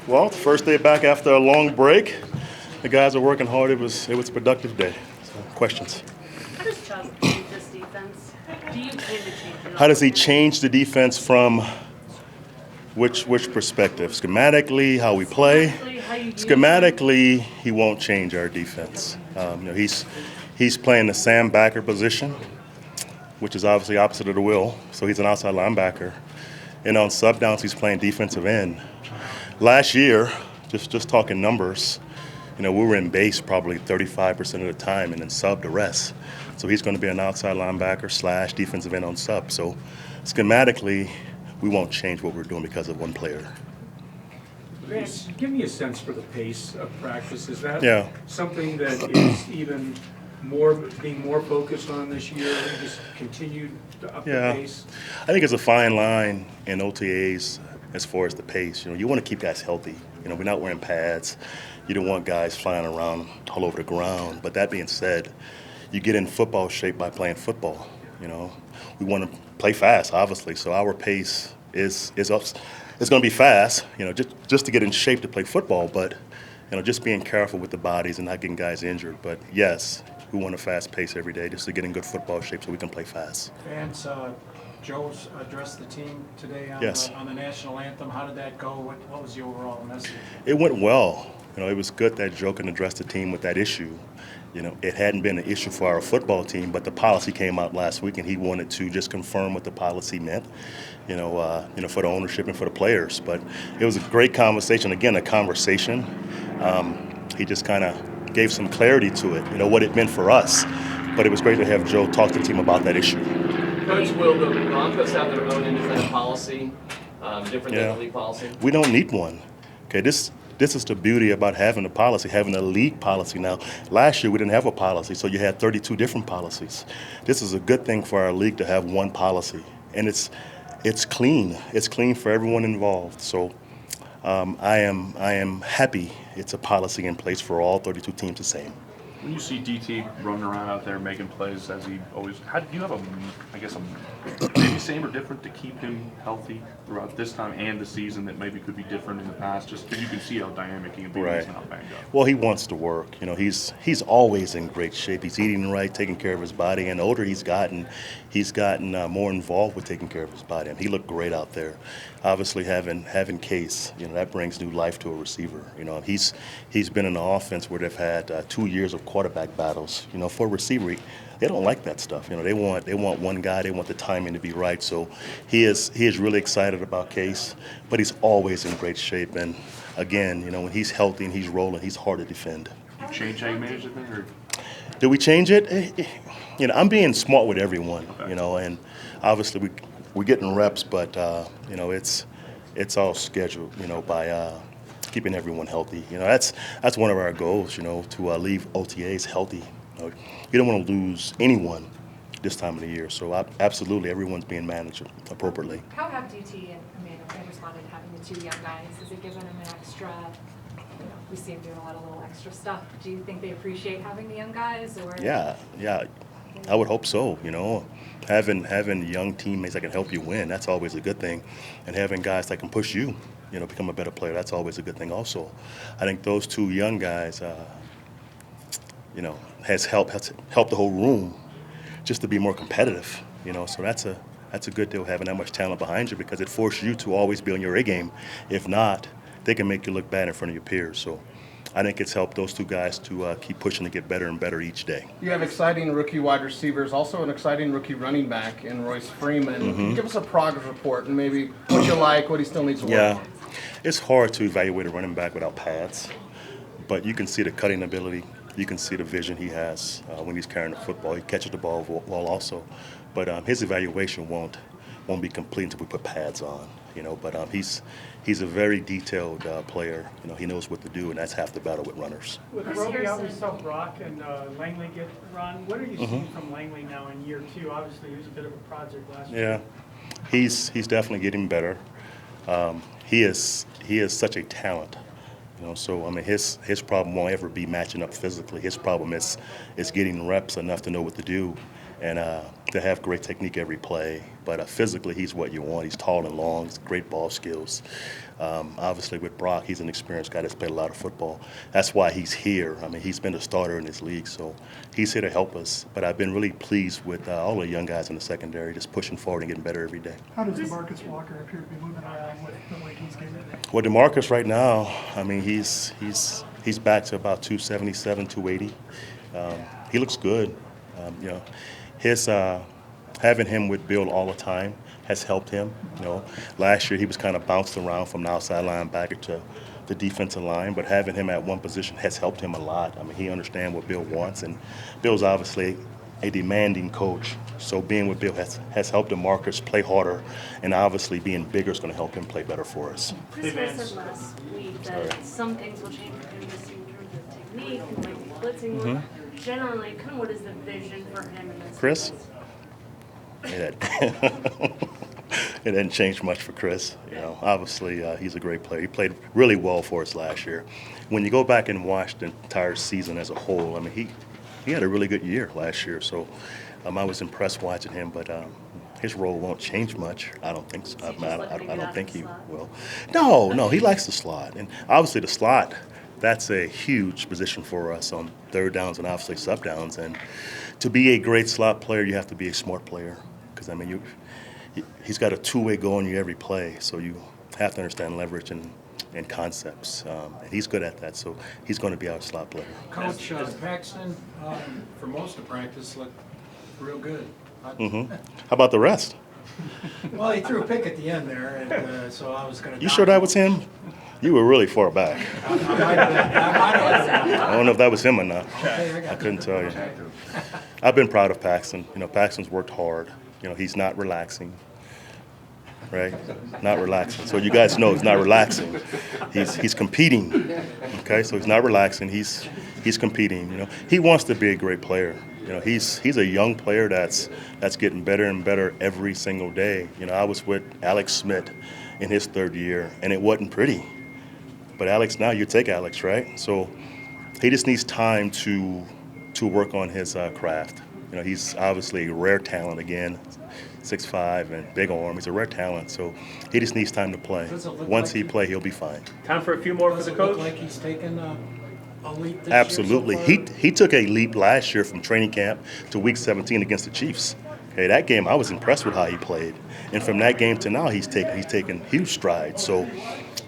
Well, the first day back after a long break. The guys are working hard. It was a productive day. So, questions? How does Chubb change this defense? Do you tend to change it? How does he change the defense from which perspective? Schematically, how we play? How you use Schematically, he won't change our defense. He's playing the Sam backer position, which is obviously opposite of the will. So he's an outside linebacker. And on sub downs, he's playing defensive end. Last year, just talking numbers, we were in base probably 35% of the time and then sub the rest. So he's going to be an outside linebacker / defensive end on sub. So schematically, we won't change what we're doing because of one player. Vance, give me a sense for the pace of practice. Is that something that is even being more focused on this year, just continue to up the pace? I think it's a fine line in OTAs as far as the pace. You want to keep guys healthy. We're not wearing pads. You don't want guys flying around all over the ground. But that being said, you get in football shape by playing football. We want to play fast, obviously. So our pace is up. It's going to be fast, just to get in shape to play football. But just being careful with the bodies and not getting guys injured. But yes, we want a fast pace every day just to get in good football shape so we can play fast. Vance, Joe's addressed the team today on, Yes. on the national anthem. How did that go? What was the overall message? It went well. It was good that Joe can address the team with that issue. It hadn't been an issue for our football team, but the policy came out last week, and he wanted to just confirm what the policy meant, for the ownership and for the players. But it was a great conversation. Again, a conversation. He just kind of gave some clarity to it, what it meant for us. But it was great to have Joe talk to the team about that issue. Coach, will the Broncos have their own independent policy, different than the league policy? We don't need one. Okay, this is the beauty about having a policy, having a league policy now. Last year we didn't have a policy, so you had 32 different policies. This is a good thing for our league to have one policy, and it's clean. It's clean for everyone involved. So I am happy it's a policy in place for all 32 teams the same. When you see DT running around out there making plays as he always, how do you have maybe same or different to keep him healthy throughout this time and the season that maybe could be different in the past? Just because you can see how dynamic he can be when he's not banged up. Well, he wants to work. He's always in great shape. He's eating right, taking care of his body, and the older he's gotten more involved with taking care of his body. And he looked great out there. Obviously, having Case, that brings new life to a receiver. He's been in the offense where they've had 2 years of quarterback battles. For a receiver, they don't like that stuff. They want one guy. They want the timing to be right. So he is really excited about Case, but he's always in great shape. And again, when he's healthy and he's rolling, he's hard to defend. You change how you manage it then, or? Did we change it? I'm being smart with everyone. Okay. And obviously we're getting reps, but it's all scheduled. By keeping everyone healthy. That's one of our goals. To leave OTAs healthy. You don't want to lose anyone this time of the year. So absolutely, everyone's being managed appropriately. How have DT and Amanda responded to having the two young guys? Has it given them an extra? We see them doing a lot of little extra stuff. Do you think they appreciate having the young guys? Or Yeah. I would hope so. Having young teammates that can help you win, that's always a good thing, and having guys that can push you, become a better player, that's always a good thing also. I think those two young guys, has helped the whole room just to be more competitive. So that's a good deal having that much talent behind you because it forces you to always be on your A game. If not, they can make you look bad in front of your peers. So I think it's helped those two guys to keep pushing to get better and better each day. You have exciting rookie wide receivers, also an exciting rookie running back in Royce Freeman. Mm-hmm. Can you give us a progress report and maybe what you like, what he still needs to work on? It's hard to evaluate a running back without pads, but you can see the cutting ability. You can see the vision he has when he's carrying the football. He catches the ball well also, but his evaluation won't be complete until we put pads on. But he's a very detailed player. He knows what to do, and that's half the battle with runners. With Roby out, we saw Brock and Langley get run. What are you seeing from Langley now in year two? Obviously, he was a bit of a project last year. Yeah, he's definitely getting better. He is such a talent. So his problem won't ever be matching up physically. His problem is getting reps enough to know what to do, and to have great technique every play. But physically, he's what you want. He's tall and long. He's great ball skills. Obviously, with Brock, he's an experienced guy that's played a lot of football. That's why he's here. I mean, he's been a starter in this league, so he's here to help us. But I've been really pleased with all the young guys in the secondary, just pushing forward and getting better every day. How does DeMarcus Walker appear to be moving around with the way he's getting? Well, DeMarcus right now, I mean, he's back to about 277, 280. He looks good. You know, his having him with Bill all the time has helped him. You know, last year he was kind of bounced around from the outside linebacker to the defensive line, but having him at one position has helped him a lot. I mean, he understands what Bill wants, and Bill's obviously a demanding coach. So being with Bill has helped DeMarcus play harder, and obviously being bigger is going to help him play better for us. Chris said last week that some things will change for him this year in terms of technique and like blitzing more. Generally, kind of what is the vision for him in this? Chris? It didn't change much for Chris. You know, obviously he's a great player. He played really well for us last year. When you go back and watch the entire season as a whole, I mean, he had a really good year last year. So I was impressed watching him, but his role won't change much. I don't think so. I don't think he will. No, he likes the slot, and obviously the slot. That's a huge position for us on third downs and obviously sub downs. And to be a great slot player, you have to be a smart player. Because, I mean, he's got a two-way go on you every play. So you have to understand leverage and concepts. And he's good at that. So he's going to be our slot player. Coach Paxton, for most of practice, looked real good. How about the rest? Well, he threw a pick at the end there, and so I was going to. You sure that was him? You were really far back. I don't know if that was him or not. I couldn't tell you. I've been proud of Paxton. You know, Paxton's worked hard. You know, he's not relaxing, right? Not relaxing. So you guys know he's not relaxing. He's competing. Okay, so he's not relaxing. He's competing. You know, he wants to be a great player. You know, he's a young player that's getting better and better every single day. You know, I was with Alex Smith in his third year, and it wasn't pretty. But Alex, now you take Alex, right? So he just needs time to work on his craft. You know, he's obviously a rare talent again, 6'5" and big arm. He's a rare talent, so he just needs time to play. Once he plays, he'll be fine. Time for a few more for the coach. Look like he's taken a leap this Absolutely. year so far? He took a leap last year from training camp to week 17 against the Chiefs. Okay, that game I was impressed with how he played, and from that game to now he's taken huge strides. So,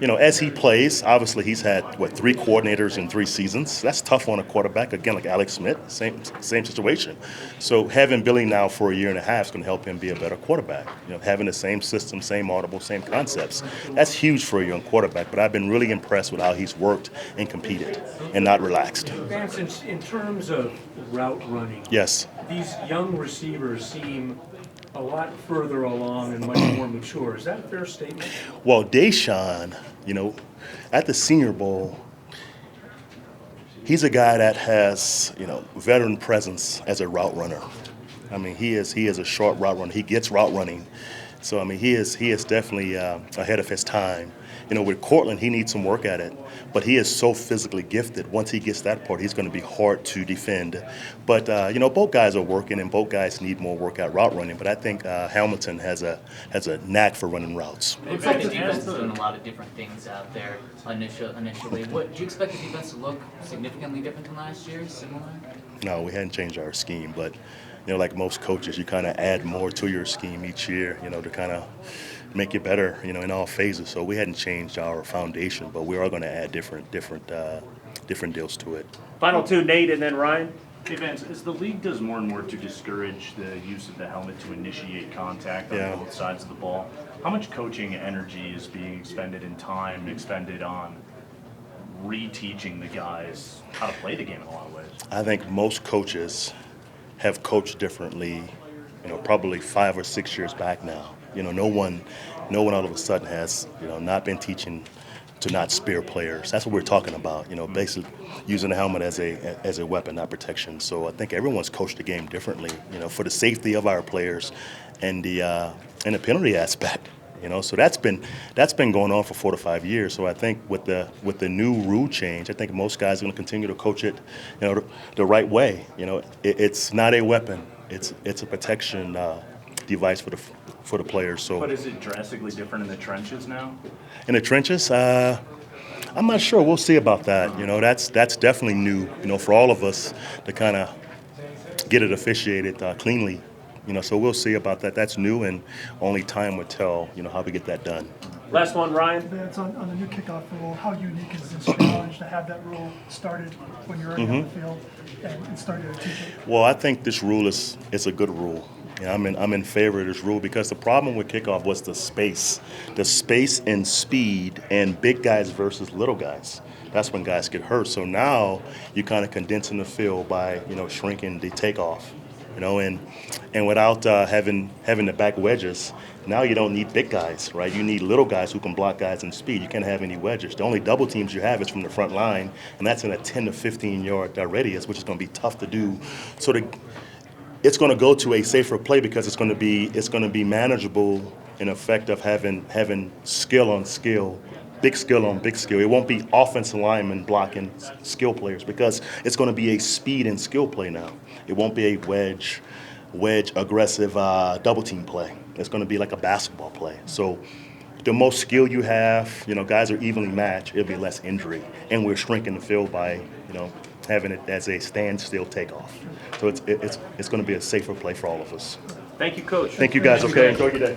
you know, as he plays, obviously he's had 3 coordinators in 3 seasons. That's tough on a quarterback. Again, like Alex Smith, same situation. So having Billy now for a year and a half is going to help him be a better quarterback. You know, having the same system, same audible, same concepts. That's huge for a young quarterback. But I've been really impressed with how he's worked and competed and not relaxed. Vance, in terms of route running, Yes. these young receivers seem a lot further along and much more mature. Is that a fair statement? Well, Deshaun, you know, at the Senior Bowl, he's a guy that has, you know, veteran presence as a route runner. I mean, he is a short route runner. He gets route running. So, I mean, he is definitely ahead of his time. You know, with Cortland, he needs some work at it, but he is so physically gifted. Once he gets that part, he's going to be hard to defend. But, you know, both guys are working, and both guys need more work at route running. But I think Hamilton has a knack for running routes. Looks like the defense is doing a lot of different things out there initially. What do you expect the defense to look significantly different than last year? Similar? No, we hadn't changed our scheme, but, you know, like most coaches, you kind of add more to your scheme each year, you know, to kind of make it better, you know, in all phases. So we hadn't changed our foundation, but we are going to add different deals to it. Final two, Nate and then Ryan. Hey Vance, as the league does more and more to discourage the use of the helmet to initiate contact on both sides of the ball, how much coaching energy is being expended and time expended on reteaching the guys how to play the game in a lot of ways? I think most coaches have coached differently, you know, probably 5 or 6 years back now. You know, no one all of a sudden has, you know, not been teaching to not spear players. That's what we're talking about, you know, basically using the helmet as a weapon, not protection. So I think everyone's coached the game differently, you know, for the safety of our players and the penalty aspect. You know, so that's been going on for 4 to 5 years. So I think with the new rule change, I think most guys are going to continue to coach it, you know, the right way. You know, it's not a weapon. it's a protection device for the players. So But is it drastically different in the trenches now? in the trenches, I'm not sure. We'll see about that. You know, that's definitely new. You know, for all of us to kind of get it officiated cleanly. You know, so we'll see about that. That's new, and only time will tell. You know, how we get that done. Last one, Ryan. Vance, on the new kickoff rule, how unique is this challenge to have that rule started when you're already on the field and started to teach it? Well, I think this rule is a good rule. Yeah, I'm in favor of this rule because the problem with kickoff was the space and speed, and big guys versus little guys. That's when guys get hurt. So now you kind of condensing the field by shrinking the takeoff, and without having the back wedges. Now you don't need big guys, right? You need little guys who can block guys in speed. You can't have any wedges. The only double teams you have is from the front line, and that's in a 10 to 15 yard radius, which is going to be tough to do. So it's going to go to a safer play because it's going to be manageable in effect of having skill on skill, big skill on big skill. It won't be offensive linemen blocking skill players because it's going to be a speed and skill play now. It won't be a wedge aggressive double team play. It's going to be like a basketball play. So the most skill you have, guys are evenly matched. It'll be less injury, and we're shrinking the field by having it as a standstill takeoff. So it's going to be a safer play for all of us. Thank you, Coach. Thank you guys. Okay, enjoy your day.